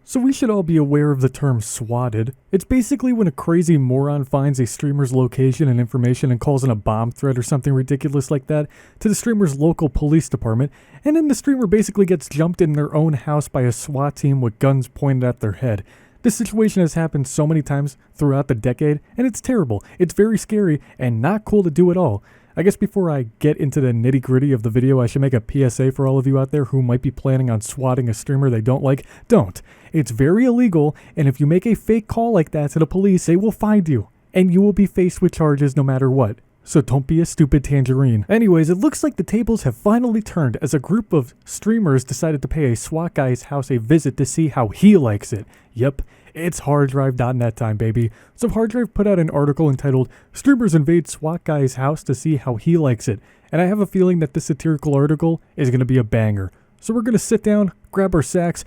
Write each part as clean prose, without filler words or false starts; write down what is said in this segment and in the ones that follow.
So we should all be aware of the term swatted. It's basically when a crazy moron finds a streamer's location and information and calls in a bomb threat or something ridiculous like that to the streamer's local police department, and then the streamer basically gets jumped in their own house by a SWAT team with guns pointed at their head. This situation has happened so many times throughout the decade, and it's terrible. It's very scary and not cool to do at all. I guess before I get into the nitty-gritty of the video, I should make a PSA for all of you out there who might be planning on swatting a streamer they don't like. Don't. It's very illegal, and if you make a fake call like that to the police, they will find you, and you will be faced with charges no matter what. So don't be a stupid tangerine. Anyways, it looks like the tables have finally turned as a group of streamers decided to pay a SWAT guy's house a visit to see how he likes it. Yep, it's harddrive.net time, baby. So Harddrive put out an article entitled, "Streamers Invade SWAT Guy's House to See How He Likes It." And I have a feeling that this satirical article is going to be a banger. So we're going to sit down, grab our snacks,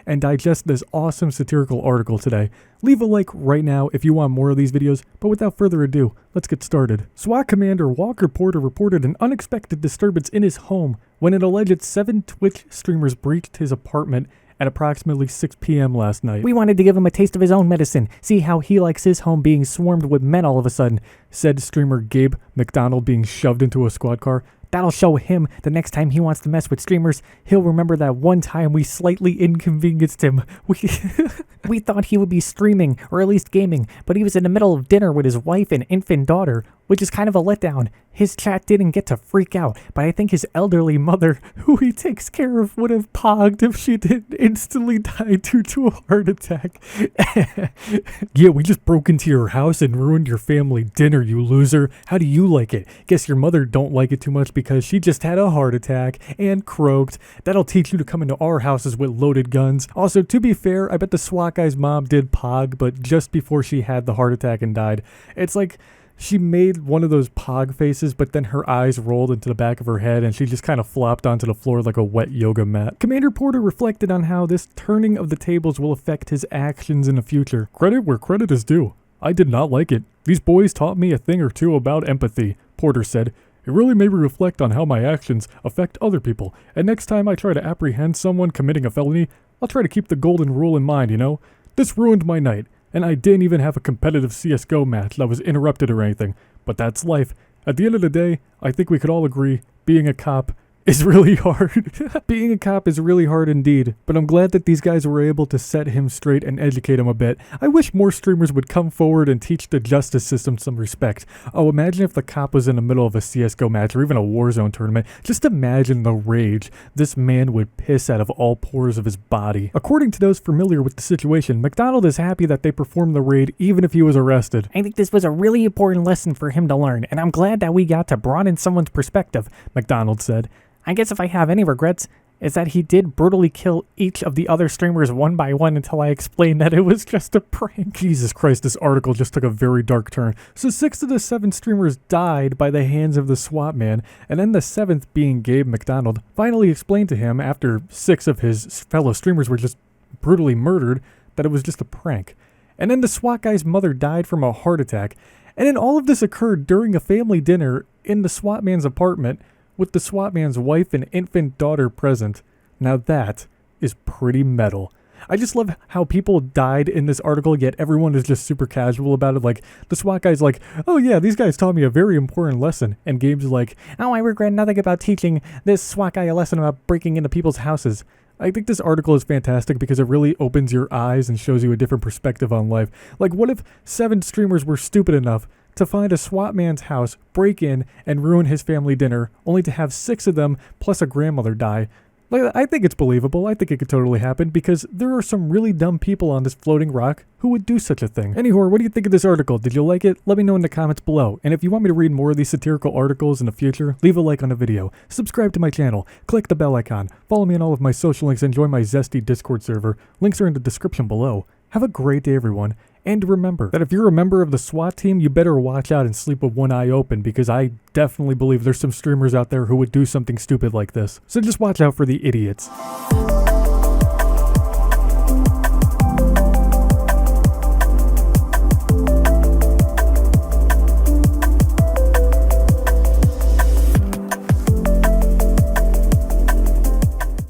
and digest this awesome satirical article today. Leave a like right now if you want more of these videos, but without further ado, let's get started. SWAT Commander Walker Porter reported an unexpected disturbance in his home when an alleged 7 Twitch streamers breached his apartment at approximately 6 p.m. last night. "We wanted to give him a taste of his own medicine, see how he likes his home being swarmed with men all of a sudden," said streamer Gabe McDonald being shoved into a squad car. "That'll show him the next time he wants to mess with streamers. He'll remember that one time we slightly inconvenienced him. We thought he would be streaming, or at least gaming, but he was in the middle of dinner with his wife and infant daughter, which is kind of a letdown. His chat didn't get to freak out, but I think his elderly mother, who he takes care of, would have pogged if she didn't instantly die due to a heart attack." "Yeah, we just broke into your house and ruined your family dinner, you loser. How do you like it? Guess your mother don't like it too much because she just had a heart attack and croaked. That'll teach you to come into our houses with loaded guns." Also, to be fair, I bet the SWAT guy's mom did pog, but just before she had the heart attack and died. It's like she made one of those pog faces, but then her eyes rolled into the back of her head and she just kind of flopped onto the floor like a wet yoga mat. Commander Porter reflected on how this turning of the tables will affect his actions in the future. "Credit where credit is due. I did not like it. These boys taught me a thing or two about empathy," Porter said. "It really made me reflect on how my actions affect other people, and next time I try to apprehend someone committing a felony, I'll try to keep the golden rule in mind, you know? This ruined my night, and I didn't even have a competitive CSGO match that was interrupted or anything, but that's life. At the end of the day, I think we could all agree being a cop is really hard." Being a cop is really hard indeed, but I'm glad that these guys were able to set him straight and educate him a bit. I wish more streamers would come forward and teach the justice system some respect. Oh, imagine if the cop was in the middle of a CSGO match or even a Warzone tournament. Just imagine the rage this man would piss out of all pores of his body. According to those familiar with the situation, McDonald is happy that they performed the raid even if he was arrested. "I think this was a really important lesson for him to learn, and I'm glad that we got to broaden someone's perspective," McDonald said. "I guess if I have any regrets, is that he did brutally kill each of the other streamers one by one until I explained that it was just a prank." Jesus Christ, this article just took a very dark turn. So 6 of the 7 streamers died by the hands of the SWAT man, and then the 7th, being Gabe McDonald, finally explained to him after 6 of his fellow streamers were just brutally murdered that it was just a prank. And then the SWAT guy's mother died from a heart attack. And then all of this occurred during a family dinner in the SWAT man's apartment, with the SWAT man's wife and infant daughter present. Now that is pretty metal. I just love how people died in this article, yet everyone is just super casual about it. Like, the SWAT guy's like, "Oh yeah, these guys taught me a very important lesson." And Gabe's like, "Oh, I regret nothing about teaching this SWAT guy a lesson about breaking into people's houses." I think this article is fantastic because it really opens your eyes and shows you a different perspective on life. Like, what if 7 streamers were stupid enough to find a SWAT man's house, break in, and ruin his family dinner, only to have 6 of them plus a grandmother die? Like, I think it's believable. I think it could totally happen because there are some really dumb people on this floating rock who would do such a thing. Anyhow, what do you think of this article? Did you like it? Let me know in the comments below. And if you want me to read more of these satirical articles in the future, leave a like on the video, subscribe to my channel, click the bell icon, follow me on all of my social links, and join my Zesty Discord server. Links are in the description below. Have a great day, everyone. And remember that if you're a member of the SWAT team, you better watch out and sleep with one eye open, because I definitely believe there's some streamers out there who would do something stupid like this. So just watch out for the idiots.